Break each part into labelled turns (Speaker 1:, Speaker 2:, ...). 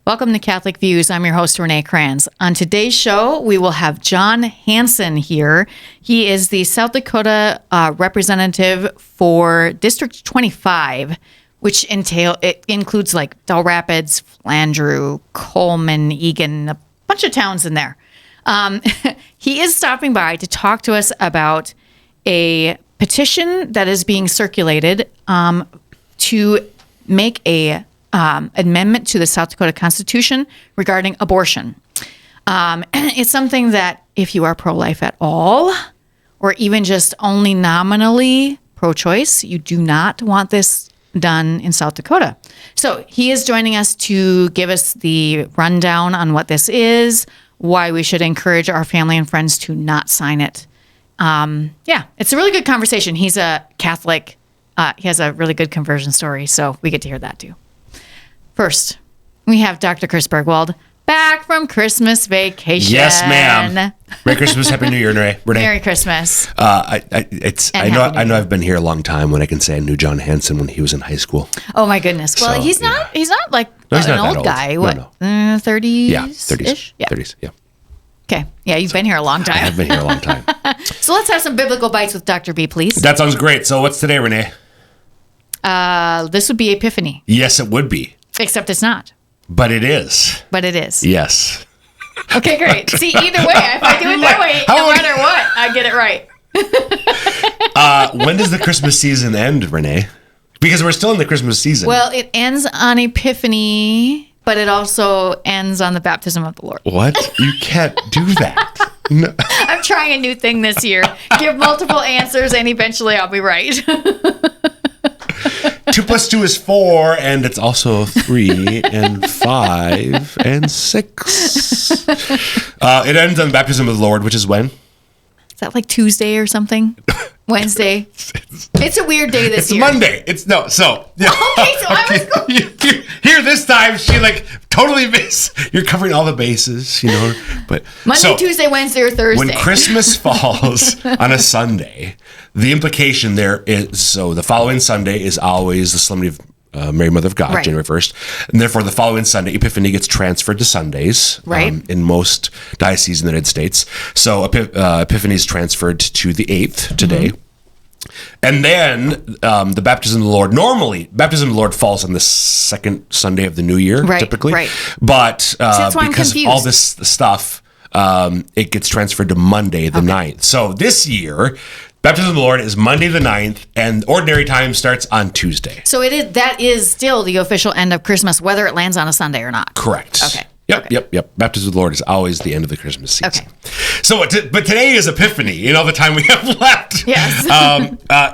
Speaker 1: Welcome to Catholic Views. I'm your host, Renae Kranz. On today's show, we will have John Hansen here. He is the South Dakota representative for District 25, which includes like Del Rapids, Flandreau, Coleman, Egan, a bunch of towns in there. He is stopping by to talk to us about a petition that is being circulated to make a amendment to the South Dakota Constitution regarding abortion. It's something that if you are pro-life at all, or even just only nominally pro-choice, you do not want this done in South Dakota. So he is joining us to give us the rundown on what this is, why we should encourage our family and friends to not sign it. It's a really good conversation. He's a Catholic. He has a really good conversion story, so we get to hear that too. First, we have Dr. Chris Bergwald back from Christmas vacation.
Speaker 2: Yes, ma'am. Merry Christmas, Happy New Year, Renae.
Speaker 1: Merry Christmas.
Speaker 2: I know I've been here a long time when I can say I knew John Hansen when he was in high school.
Speaker 1: Oh my goodness. Well, he's not like an old guy.
Speaker 2: No,
Speaker 1: what?
Speaker 2: no.
Speaker 1: 30s?
Speaker 2: Yeah, 30s.
Speaker 1: Yeah.
Speaker 2: 30s, yeah.
Speaker 1: Okay. Yeah, you've been here a long time.
Speaker 2: I have been here a long time.
Speaker 1: So let's have some biblical bites with Dr. B, please.
Speaker 2: That sounds great. So what's today, Renae?
Speaker 1: This would be Epiphany.
Speaker 2: Yes, it would be.
Speaker 1: Except it's not.
Speaker 2: But it is.
Speaker 1: But it is.
Speaker 2: Yes.
Speaker 1: Okay, great. See, either way, if I do it that way, no matter what, I get it right.
Speaker 2: When does the Christmas season end, Renae? Because we're still in the Christmas season.
Speaker 1: Well, it ends on Epiphany, but it also ends on the baptism of the Lord.
Speaker 2: What? You can't do that. No.
Speaker 1: I'm trying a new thing this year. Give multiple answers, and eventually I'll be right.
Speaker 2: 2 + 2 is 4, and it's also 3 and 5 and 6. It ends on the baptism of the Lord, which is when?
Speaker 1: Is that like Tuesday or something? Wednesday? It's a weird day this year.
Speaker 2: It's Monday. Okay, so
Speaker 1: I was going.
Speaker 2: Here this time, she totally you're covering all the bases, But
Speaker 1: Monday, Tuesday, Wednesday, or Thursday.
Speaker 2: When Christmas falls on a Sunday, the implication there is, so the following Sunday is always the Solemnity of Mary, Mother of God, right. January 1st. And therefore, the following Sunday, Epiphany gets transferred to Sundays,
Speaker 1: right.
Speaker 2: In most dioceses in the United States. So Epiphany is transferred to the 8th today. Mm-hmm. And then the baptism of the Lord, normally, baptism of the Lord falls on the second Sunday of the new year,
Speaker 1: right,
Speaker 2: typically.
Speaker 1: Right.
Speaker 2: But because of all this stuff, it gets transferred to Monday the 9th. So this year, baptism of the Lord is Monday the 9th, and ordinary time starts on Tuesday.
Speaker 1: So that is still the official end of Christmas, whether it lands on a Sunday or not.
Speaker 2: Correct.
Speaker 1: Okay.
Speaker 2: Yep. Baptism of the Lord is always the end of the Christmas season.
Speaker 1: Okay.
Speaker 2: So, but today is Epiphany, the time we have left.
Speaker 1: Yes.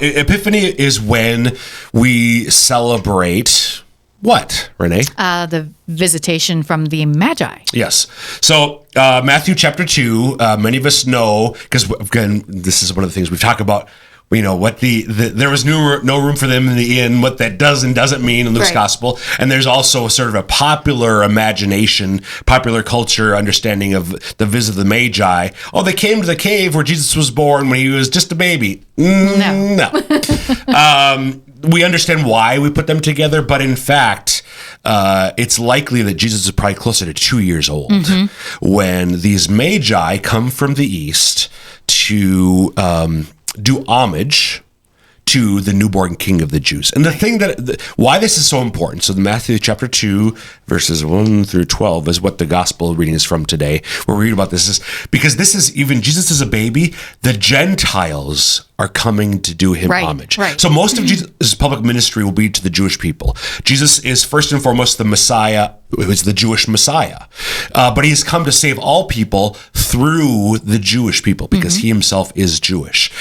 Speaker 2: Epiphany is when we celebrate what, Renae?
Speaker 1: The visitation from the Magi.
Speaker 2: Yes. So Matthew chapter 2, many of us know, because again, this is one of the things we've talked about, what there was no room for them in the inn, what that does and doesn't mean in Luke's gospel. And there's also sort of a popular imagination, popular culture understanding of the visit of the Magi. Oh, they came to the cave where Jesus was born when he was just a baby. No. We understand why we put them together, but in fact, it's likely that Jesus is probably closer to 2 years old when these Magi come from the east to do homage to the newborn king of the Jews. And the thing why this is so important, so the Matthew chapter 2, verses 1 through 12 is what the gospel reading is from today, where we read about this, is because this is, even Jesus is a baby, the Gentiles are coming to do him homage.
Speaker 1: Right.
Speaker 2: So most of Jesus' public ministry will be to the Jewish people. Jesus is first and foremost the Messiah, who is the Jewish Messiah. But he's come to save all people through the Jewish people because he himself is Jewish.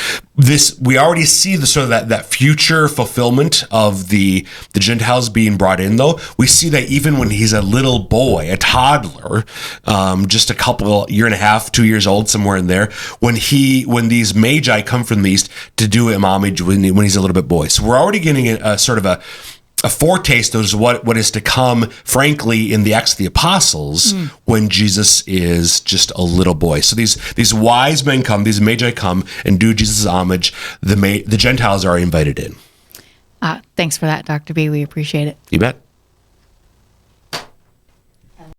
Speaker 2: We already see the sort of that future fulfillment of the Gentiles being brought in, though. We see that even when he's a little boy, a toddler, just a year and a half, 2 years old, somewhere in there, when these Magi come from the east to do him homage when he's a little bit boy. So we're already getting a sort of a foretaste of what is to come, frankly, in the Acts of the Apostles when Jesus is just a little boy. So these wise men come, these Magi come and do Jesus' homage. The Gentiles are invited in.
Speaker 1: Thanks for that, Dr. B. We appreciate it.
Speaker 2: You bet.